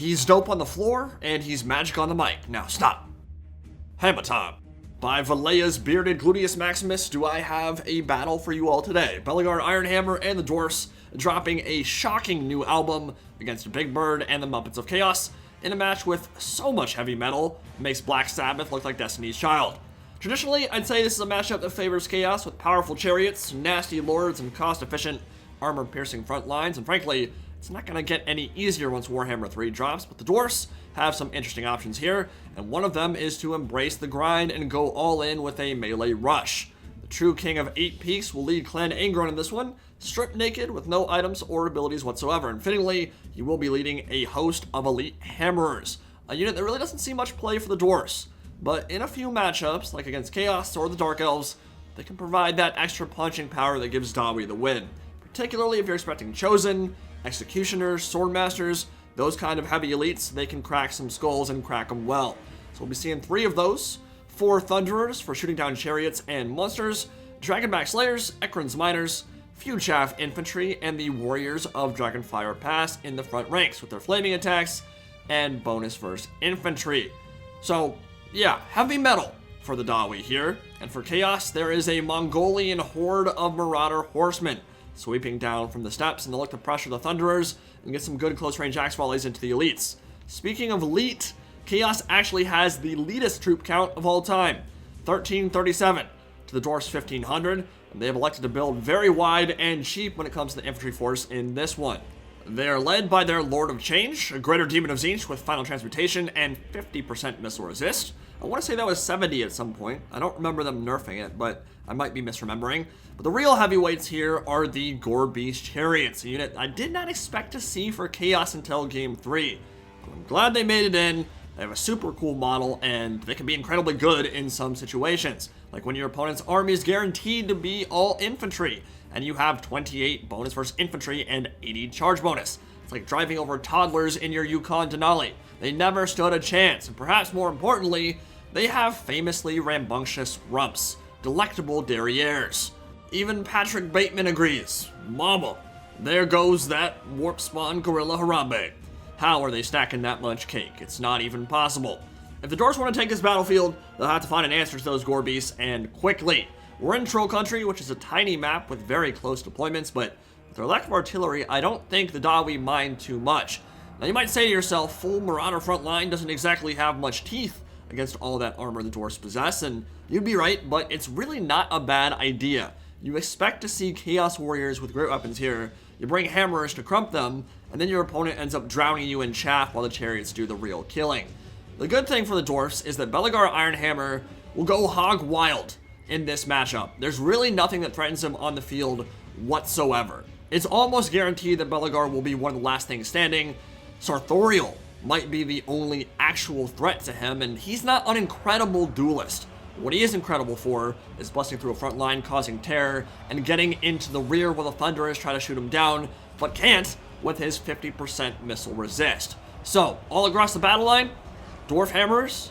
He's dope on the floor, and he's magic on the mic. Now stop. Hammer time. By Valea's bearded Gluteus Maximus, do I have a battle for you all today. Belegar, Ironhammer, and the Dwarfs dropping a shocking new album against Big Bird and the Muppets of Chaos in a match with so much heavy metal, it makes Black Sabbath look like Destiny's Child. Traditionally, I'd say this is a matchup that favors Chaos with powerful chariots, nasty lords, and cost-efficient, armor-piercing front lines, and frankly, it's not going to get any easier once Warhammer 3 drops, but the Dwarfs have some interesting options here, and one of them is to embrace the grind and go all in with a melee rush. The true king of 8 peaks will lead Clan Angrund in this one, stripped naked with no items or abilities whatsoever, and fittingly, he will be leading a host of elite hammerers, a unit that really doesn't see much play for the Dwarfs, but in a few matchups, like against Chaos or the Dark Elves, they can provide that extra punching power that gives Dawi the win, particularly if you're expecting Chosen, Executioners, Swordmasters, those kind of heavy elites. They can crack some skulls and crack them well. So we'll be seeing 3 of those, 4 Thunderers for shooting down chariots and monsters, Dragonback Slayers, Ekrun's Miners, few Chaff Infantry, and the Warriors of Dragonfire Pass in the front ranks with their flaming attacks and bonus verse infantry. So yeah, heavy metal for the Dawi here, and for Chaos there is a Mongolian horde of Marauder horsemen sweeping down from the steppes, and they'll look to pressure the Thunderers and get some good close-range axe volleys into the elites. Speaking of elite, Chaos actually has the elitist troop count of all time, 1337 to the Dwarfs 1500, and they have elected to build very wide and cheap when it comes to the infantry force in this one. They are led by their Lord of Change, a Greater Demon of Tzeentch with Final Transmutation and 50% missile resist. I want to say that was 70 at some point. I don't remember them nerfing it, but I might be misremembering. But the real heavyweights here are the Gorebeast Chariots, a unit I did not expect to see for Chaos until Game 3. But I'm glad they made it in. They have a super cool model, and they can be incredibly good in some situations, like when your opponent's army is guaranteed to be all infantry, and you have 28 bonus versus infantry and 80 charge bonus. It's like driving over toddlers in your Yukon Denali. They never stood a chance, and perhaps more importantly, they have famously rambunctious rumps, delectable derrieres. Even Patrick Bateman agrees. Mama, there goes that warp spawn gorilla Harambe. How are they stacking that much cake? It's not even possible. If the Dwarfs want to take this battlefield, they'll have to find an answer to those Gorebeasts, and quickly. We're in Troll Country, which is a tiny map with very close deployments, but with their lack of artillery, I don't think the Dawi mind too much. Now you might say to yourself, full Marauder front line doesn't exactly have much teeth against all that armor the Dwarfs possess, and you'd be right, but it's really not a bad idea. You expect to see Chaos Warriors with great weapons here, you bring Hammerers to crump them, and then your opponent ends up drowning you in chaff while the Chariots do the real killing. The good thing for the Dwarfs is that Belegar Ironhammer will go hog wild in this matchup. There's really nothing that threatens him on the field whatsoever. It's almost guaranteed that Belegar will be one of the last things standing. Sartorial might be the only actual threat to him, and he's not an incredible duelist. What he is incredible for is busting through a front line, causing terror, and getting into the rear while the Thunderers try to shoot him down, but can't with his 50% missile resist. So, all across the battle line, Dwarf Hammerers,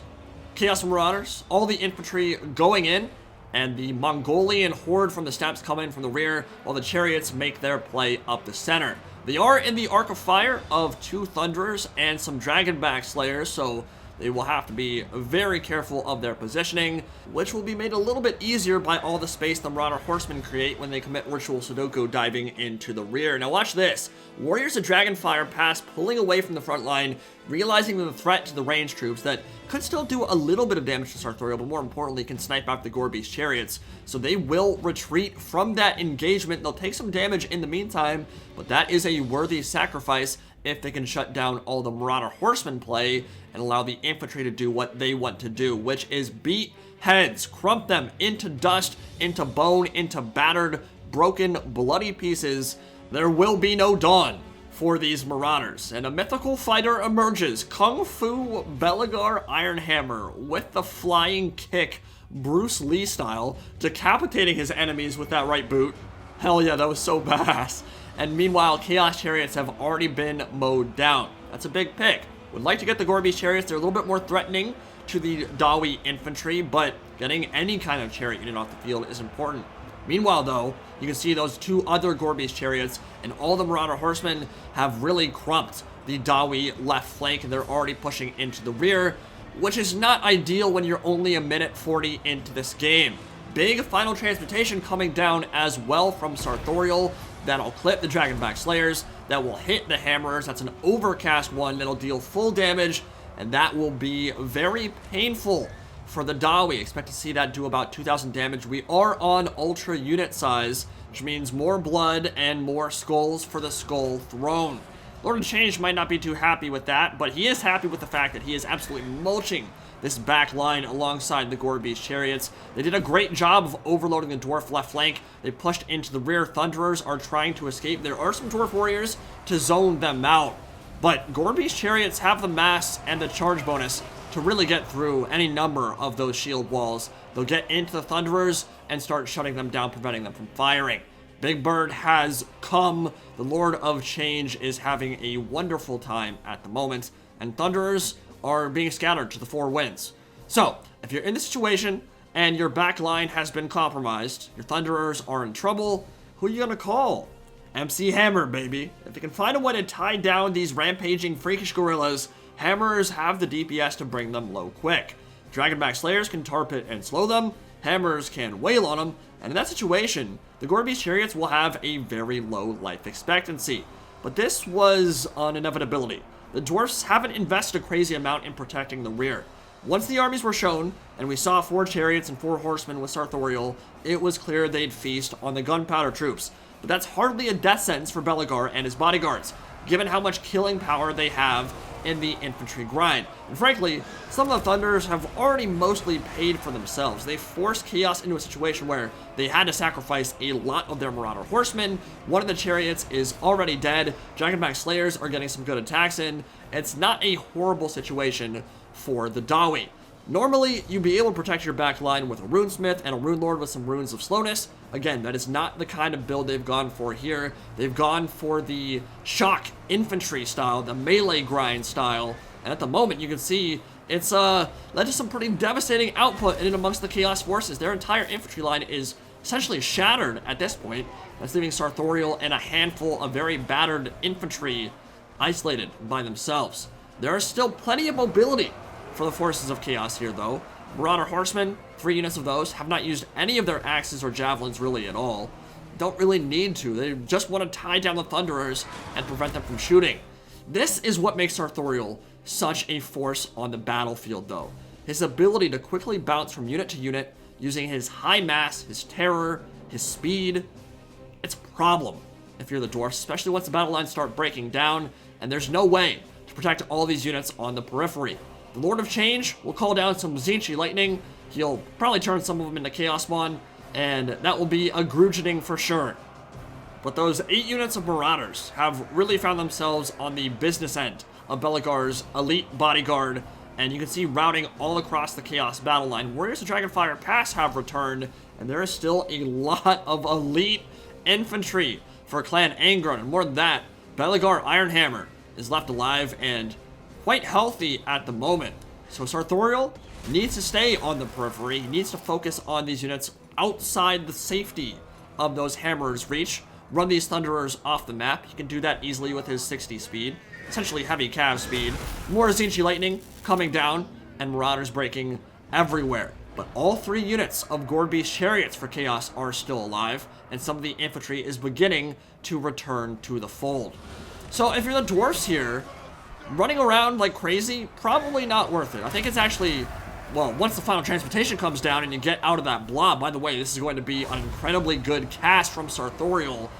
Chaos Marauders, all the infantry going in, and the Mongolian horde from the steppes come in from the rear while the Chariots make their play up the center. They are in the arc of fire of 2 Thunderers and some Dragonback Slayers, so they will have to be very careful of their positioning, which will be made a little bit easier by all the space the Marauder Horsemen create when they commit Ritual Sudoku diving into the rear. Now watch this. Warriors of Dragonfire Pass pulling away from the front line, realizing the threat to the range troops that could still do a little bit of damage to Sartorial, but more importantly can snipe out the Gorebeast Chariots. So they will retreat from that engagement. They'll take some damage in the meantime, but that is a worthy sacrifice if they can shut down all the Marauder Horsemen play and allow the infantry to do what they want to do, which is beat heads, crump them into dust, into bone, into battered, broken, bloody pieces. There will be no dawn for these Marauders, and a mythical fighter emerges, Kung Fu Belegar Ironhammer with the flying kick, Bruce Lee style, decapitating his enemies with that right boot. Hell yeah, that was so badass. And meanwhile, Chaos Chariots have already been mowed down. That's a big pick. Would like to get the Gorebeast Chariots. They're a little bit more threatening to the Dawi infantry, but getting any kind of chariot unit off the field is important. Meanwhile, though, you can see those 2 other Gorebeast Chariots and all the Marauder Horsemen have really crumped the Dawi left flank, and they're already pushing into the rear, which is not ideal when you're only a minute 40 into this game. Big final transmutation coming down as well from Sartorial. That'll clip the Dragonback Slayers. That will hit the Hammerers. That's an overcast one that'll deal full damage, and that will be very painful for the Dawi. Expect to see that do about 2,000 damage. We are on ultra unit size, which means more blood and more skulls for the Skull Throne. Lord of Change might not be too happy with that, but he is happy with the fact that he is absolutely mulching this back line alongside the Gorebeast Chariots. They did a great job of overloading the Dwarf left flank. They pushed into the rear. Thunderers are trying to escape. There are some Dwarf Warriors to zone them out, but Gorebeast Chariots have the mass and the charge bonus to really get through any number of those shield walls. They'll get into the Thunderers and start shutting them down, preventing them from firing. Big Bird has come. The Lord of Change is having a wonderful time at the moment, and Thunderers are being scattered to the four winds. So, if you're in this situation and your back line has been compromised, your Thunderers are in trouble, who are you gonna call? MC Hammer, baby. If you can find a way to tie down these rampaging freakish gorillas, Hammers have the DPS to bring them low quick. Dragonback Slayers can tarp it and slow them, Hammers can wail on them, and in that situation, the Gorebeast Chariots will have a very low life expectancy. But this was an inevitability. The Dwarfs haven't invested a crazy amount in protecting the rear. Once the armies were shown, and we saw 4 Chariots and 4 Horsemen with Sartorial, it was clear they'd feast on the gunpowder troops. But that's hardly a death sentence for Belegar and his bodyguards, given how much killing power they have in the infantry grind. And frankly, some of the Thunderers have already mostly paid for themselves. They forced Chaos into a situation where they had to sacrifice a lot of their Marauder Horsemen. One of the Chariots is already dead. Dragonback Slayers are getting some good attacks in. It's not a horrible situation for the Dawi. Normally, you'd be able to protect your back line with a Runesmith and a Rune Lord with some Runes of Slowness. Again, that is not the kind of build they've gone for here. They've gone for the shock infantry style, the melee grind style, and at the moment you can see it's led to some pretty devastating output in and amongst the Chaos forces. Their entire infantry line is essentially shattered at this point. That's leaving Sartorial and a handful of very battered infantry isolated by themselves. There is still plenty of mobility for the forces of Chaos here, though. Marauder Horsemen, 3 units of those, have not used any of their axes or javelins really at all. Don't really need to. They just want to tie down the Thunderers and prevent them from shooting. This is what makes Sartorial such a force on the battlefield, though. His ability to quickly bounce from unit to unit using his high mass, his terror, his speed. It's a problem if you're the Dwarfs, especially once the battle lines start breaking down, and there's no way to protect all these units on the periphery. The Lord of Change will call down some Zinchi Lightning. He'll probably turn some of them into Chaos Spawn, and that will be a Grugening for sure. But those 8 units of Marauders have really found themselves on the business end of Belegar's elite bodyguard, and you can see routing all across the Chaos battle line. Warriors of Dragonfire Pass have returned, and there is still a lot of elite infantry for Clan Angrund, and more than that, Belegar Ironhammer is left alive and quite healthy at the moment. So Sartorial needs to stay on the periphery. He needs to focus on these units outside the safety of those Hammers' reach. Run these Thunderers off the map. He can do that easily with his 60 speed. Essentially heavy cav speed. More Zinchi Lightning coming down, and Marauders breaking everywhere. But all 3 units of Gorebeast Chariots for Chaos are still alive, and some of the infantry is beginning to return to the fold. So if you're the Dwarfs here, running around like crazy, probably not worth it. I think it's actually, well, once the final transmutation comes down and you get out of that blob, by the way, this is going to be an incredibly good cast from Sartorial.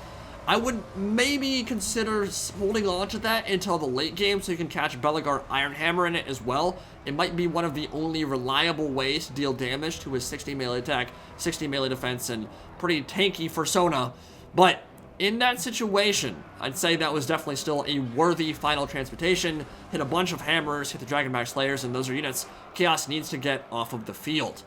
I would maybe consider holding on to that until the late game so you can catch Belegar Ironhammer in it as well. It might be one of the only reliable ways to deal damage to his 60 melee attack, 60 melee defense, and pretty tanky persona. But in that situation, I'd say that was definitely still a worthy final transmutation. Hit a bunch of hammers, hit the Dragonback Slayers, and those are units Chaos needs to get off of the field.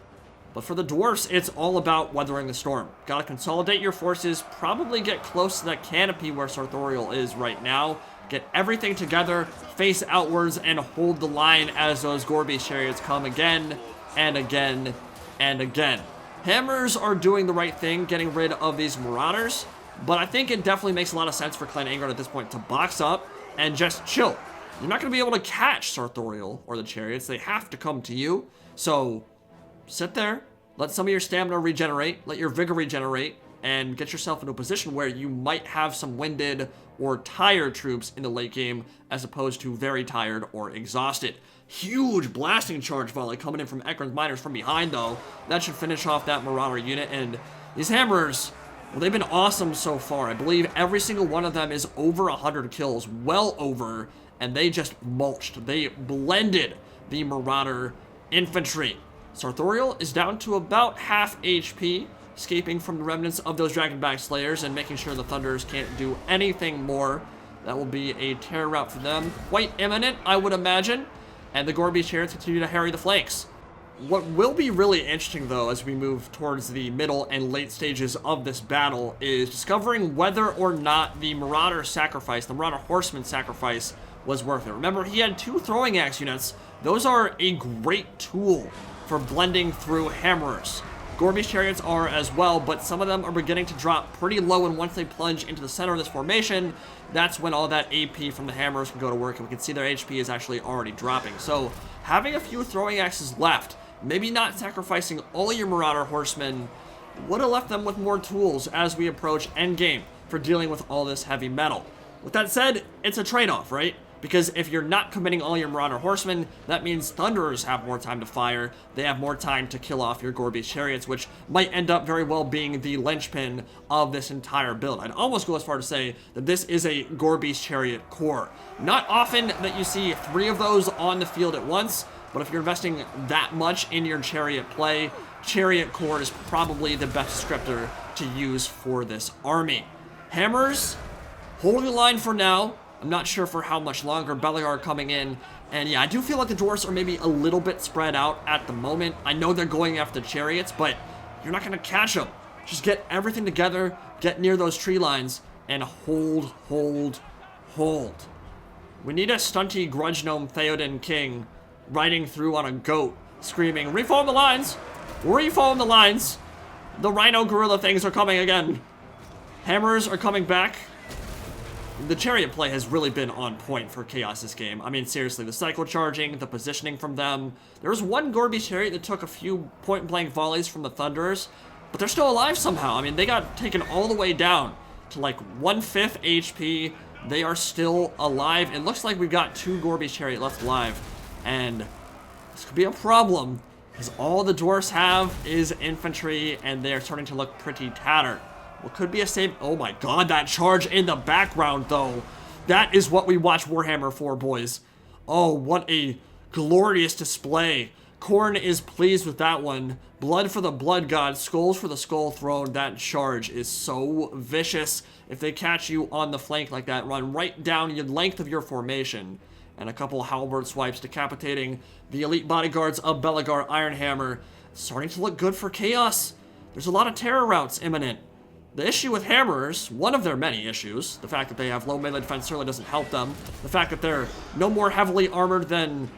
But for the Dwarfs, it's all about weathering the storm. Gotta consolidate your forces, probably get close to that canopy where Sartorial is right now, get everything together, face outwards, and hold the line as those Gorebeast Chariots come again, and again, and again. Hammers are doing the right thing, getting rid of these Marauders, but I think it definitely makes a lot of sense for Clan Angrund at this point to box up, and just chill. You're not going to be able to catch Sartorial or the Chariots. They have to come to you. So sit there, let some of your stamina regenerate, let your vigor regenerate, and get yourself into a position where you might have some winded or tired troops in the late game as opposed to very tired or exhausted. Huge blasting charge volley coming in from Ekrund's Miners from behind, though. That should finish off that Marauder unit. And these hammers, well, they've been awesome so far. I believe every single one of them is over 100 kills, well over, and they just mulched. They blended the Marauder infantry. Sartorial is down to about half HP, escaping from the remnants of those Dragonback Slayers and making sure the Thunders can't do anything more. That will be a terror route for them. Quite imminent, I would imagine. And the Gorebeast Chariots continue to harry the flanks. What will be really interesting, though, as we move towards the middle and late stages of this battle is discovering whether or not the Marauder sacrifice, the Marauder Horseman sacrifice, was worth it. Remember, he had 2 throwing axe units. Those are a great tool for blending through hammerers. Gorebeast Chariots are as well, but some of them are beginning to drop pretty low, and once they plunge into the center of this formation, that's when all that AP from the hammers can go to work, and we can see their HP is actually already dropping. So having a few throwing axes left, maybe not sacrificing all your Marauder Horsemen, would have left them with more tools as we approach endgame for dealing with all this heavy metal. With that said, it's a trade-off, right? Because if you're not committing all your Marauder Horsemen, that means Thunderers have more time to fire. They have more time to kill off your Gorebeast Chariots, which might end up very well being the linchpin of this entire build. I'd almost go as far to say that this is a Gorebeast Chariot core. Not often that you see 3 of those on the field at once, but if you're investing that much in your Chariot play, Chariot core is probably the best descriptor to use for this army. Hammers, holding the line for now. I'm not sure for how much longer. Belegar coming in. And yeah, I do feel like the Dwarfs are maybe a little bit spread out at the moment. I know they're going after the Chariots, but you're not going to catch them. Just get everything together, get near those tree lines, and hold, hold, hold. We need a stunty Grudge Gnome Theoden King riding through on a goat, screaming, "Reform the lines! Reform the lines!" The Rhino Gorilla things are coming again. Hammers are coming back. The Chariot play has really been on point for Chaos this game. I mean, seriously, the cycle charging, the positioning from them. There was one Gorebeast Chariot that took a few point-blank volleys from the Thunderers, but they're still alive somehow. I mean, they got taken all the way down to like 1/5 HP. They are still alive. It looks like we've got 2 Gorebeast Chariot left alive, and this could be a problem, because all the Dwarfs have is infantry, and they are starting to look pretty tattered. What could be a save? Oh my god, that charge in the background, though. That is what we watch Warhammer for, boys. Oh, what a glorious display. Khorne is pleased with that one. Blood for the Blood God, skulls for the Skull Throne. That charge is so vicious. If they catch you on the flank like that, run right down the length of your formation. And a couple halberd swipes decapitating the elite bodyguards of Belegar Ironhammer. Starting to look good for Chaos. There's a lot of terror routes imminent. The issue with Hammers, one of their many issues, the fact that they have low melee defense certainly doesn't help them. The fact that they're no more heavily armored than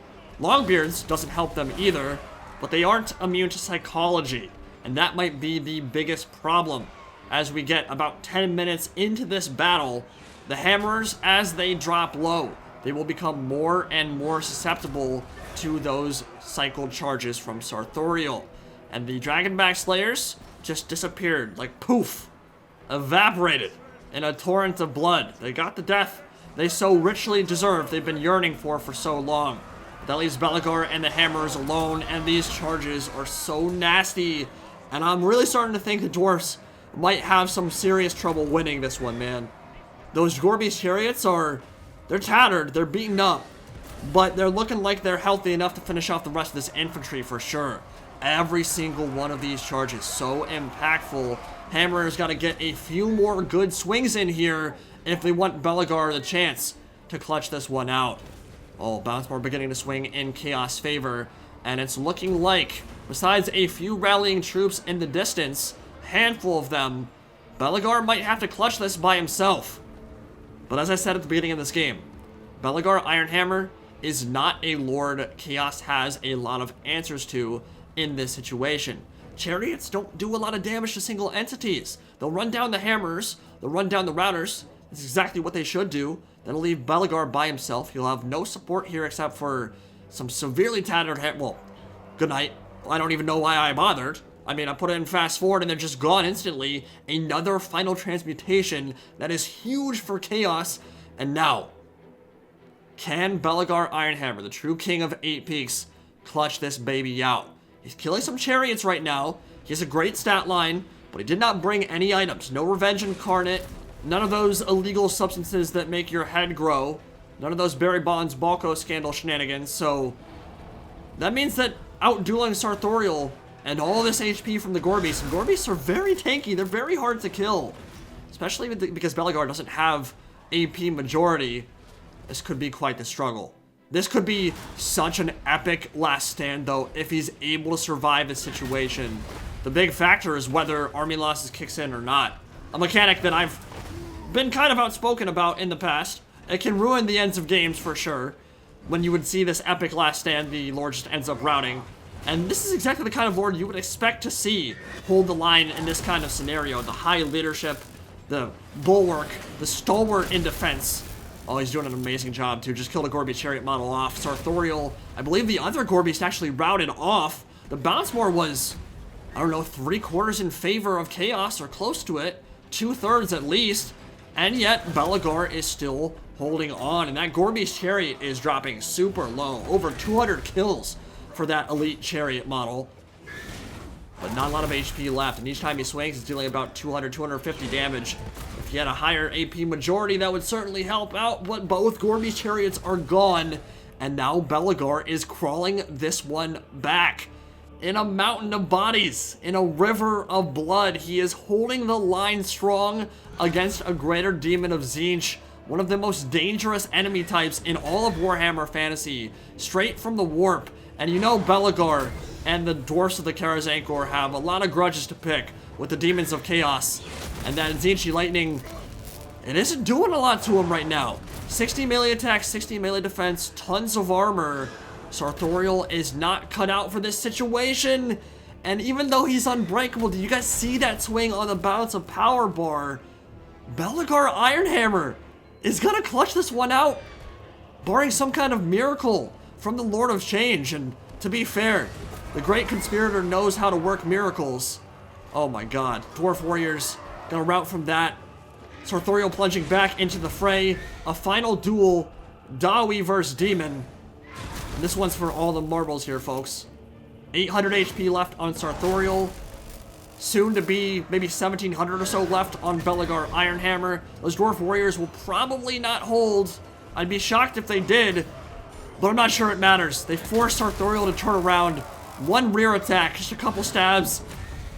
Longbeards doesn't help them either. But they aren't immune to psychology, and that might be the biggest problem. As we get about 10 minutes into this battle, the Hammers, as they drop low, they will become more and more susceptible to those cycled charges from Sartorial. And the Dragonback Slayers just disappeared, like poof, evaporated in a torrent of blood. They got the death they so richly deserved, they've been yearning for so long. That leaves Belegar and the Hammers alone, and these charges are so nasty. And I'm really starting to think the Dwarfs might have some serious trouble winning this one, man. Those Gorebeast Chariots they're tattered, they're beaten up, but they're looking like they're healthy enough to finish off the rest of this infantry for sure. Every single one of these charges so impactful. Hammer's got to get a few more good swings in here if they want Belegar the chance to clutch this one out. Oh, Bouncebar beginning to swing in Chaos' favor, and it's looking like, besides a few rallying troops in the distance, a handful of them, Belegar might have to clutch this by himself. But as I said at the beginning of this game, Belegar Ironhammer is not a lord Chaos has a lot of answers to in this situation. Chariots don't do a lot of damage to single entities. They'll run down the hammers, they'll run down the routers, That's exactly what they should do. That'll leave Belegar by himself. He'll have no support here except for some severely tattered head. Well, good night. I don't even know why I bothered. I mean, I put it in fast forward and they're just gone instantly. Another final transmutation that is huge for Chaos. And now, can Belegar Ironhammer, the true king of 8 peaks, clutch this baby out? He's killing some Chariots right now. He has a great stat line, but he did not bring any items. No Revenge Incarnate, none of those illegal substances that make your head grow, none of those Barry Bonds Balco scandal shenanigans. So that means that outdueling Sartorial and all this HP from the Gorebeast, and Gorebeasts are very tanky, they're very hard to kill, especially because Belegar doesn't have AP majority. This could be quite the struggle. This could be such an epic last stand, though, if he's able to survive this situation. The big factor is whether army losses kicks in or not. A mechanic that I've been kind of outspoken about in the past. It can ruin the ends of games for sure. When you would see this epic last stand, the Lord just ends up routing. And this is exactly the kind of Lord you would expect to see hold the line in this kind of scenario. The high leadership, the bulwark, the stalwart in defense. Oh, he's doing an amazing job, too. Just killed a Gorebeast Chariot model off. Sartorial, I believe the other Gorebeast actually routed off. The bounce more was, I don't know, 3/4 in favor of Chaos, or close to it. 2/3 at least. And yet, Belegar is still holding on. And that Gorebeast Chariot is dropping super low. Over 200 kills for that elite Chariot model. But not a lot of HP left. And each time he swings, he's dealing about 200, 250 damage. If he had a higher AP majority, that would certainly help out, but both Gorebeast Chariots are gone, and now Belegar is crawling this one back. In a mountain of bodies, in a river of blood, he is holding the line strong against a Greater Demon of Tzeentch, one of the most dangerous enemy types in all of Warhammer Fantasy, straight from the warp. And you know Belegar and the Dwarfs of the Clan Angrund have a lot of grudges to pick with the Demons of Chaos. And that Tzeentch Lightning, it isn't doing a lot to him right now. 60 melee attack, 60 melee defense, tons of armor. Sartorial is not cut out for this situation. And even though he's unbreakable, did you guys see that swing on the bounce of Power Bar? Belegar Ironhammer is gonna clutch this one out, barring some kind of miracle from the Lord of Change. And to be fair, the Great Conspirator knows how to work miracles. Oh my god. Dwarf Warriors gonna route from that. Sartorial plunging back into the fray. A final duel. Dawi versus Daemon. And this one's for all the marbles here, folks. 800 HP left on Sartorial. Soon to be maybe 1700 or so left on Belegar Ironhammer. Those Dwarf Warriors will probably not hold. I'd be shocked if they did, but I'm not sure it matters. They forced Sartorial to turn around. One rear attack, just a couple stabs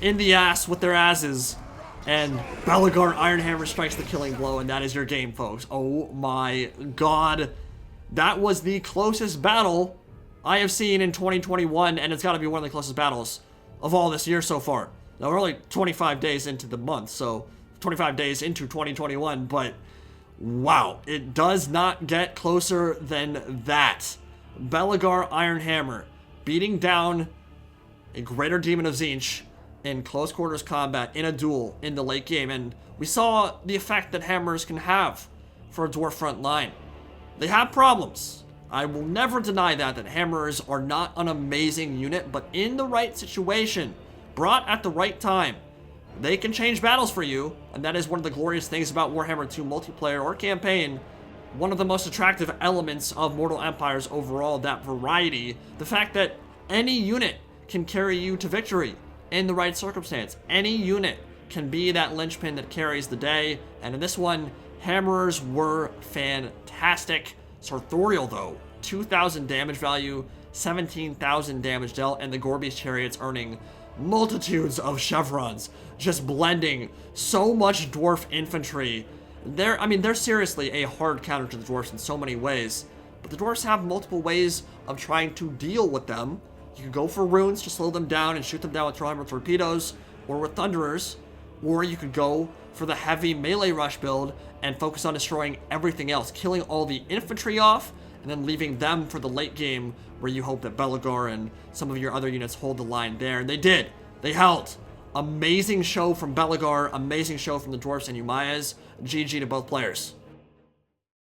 in the ass with their asses. And Belegar Ironhammer strikes the killing blow, and that is your game, folks. Oh my god. That was the closest battle I have seen in 2021, and it's got to be one of the closest battles of all this year so far. Now, we're only 25 days into the month, so 25 days into 2021, but wow, it does not get closer than that. Belegar Ironhammer beating down a Greater Demon of Tzeentch in close quarters combat in a duel in the late game, and we saw the effect that hammers can have for a dwarf front line. They have problems. I will never deny that hammers are not an amazing unit, but in the right situation, brought at the right time, they can change battles for you, and that is one of the glorious things about Warhammer 2 multiplayer or campaign. One of the most attractive elements of Mortal Empires overall, that variety, the fact that any unit can carry you to victory in the right circumstance. Any unit can be that linchpin that carries the day, and in this one, hammerers were fantastic. Sartorial, though, 2,000 damage value, 17,000 damage dealt, and the Gorebeast Chariots earning multitudes of chevrons, just blending so much dwarf infantry. They're seriously a hard counter to the dwarfs in so many ways, but the dwarfs have multiple ways of trying to deal with them. You could go for runes to slow them down and shoot them down with Trollhammer torpedoes, or with thunderers, or you could go for the heavy melee rush build and focus on destroying everything else, killing all the infantry off, and then leaving them for the late game, where you hope that Belegar and some of your other units hold the line there. And they did. They held. Amazing show from Belegar, amazing show from the Dwarfs and Umayas. GG to both players.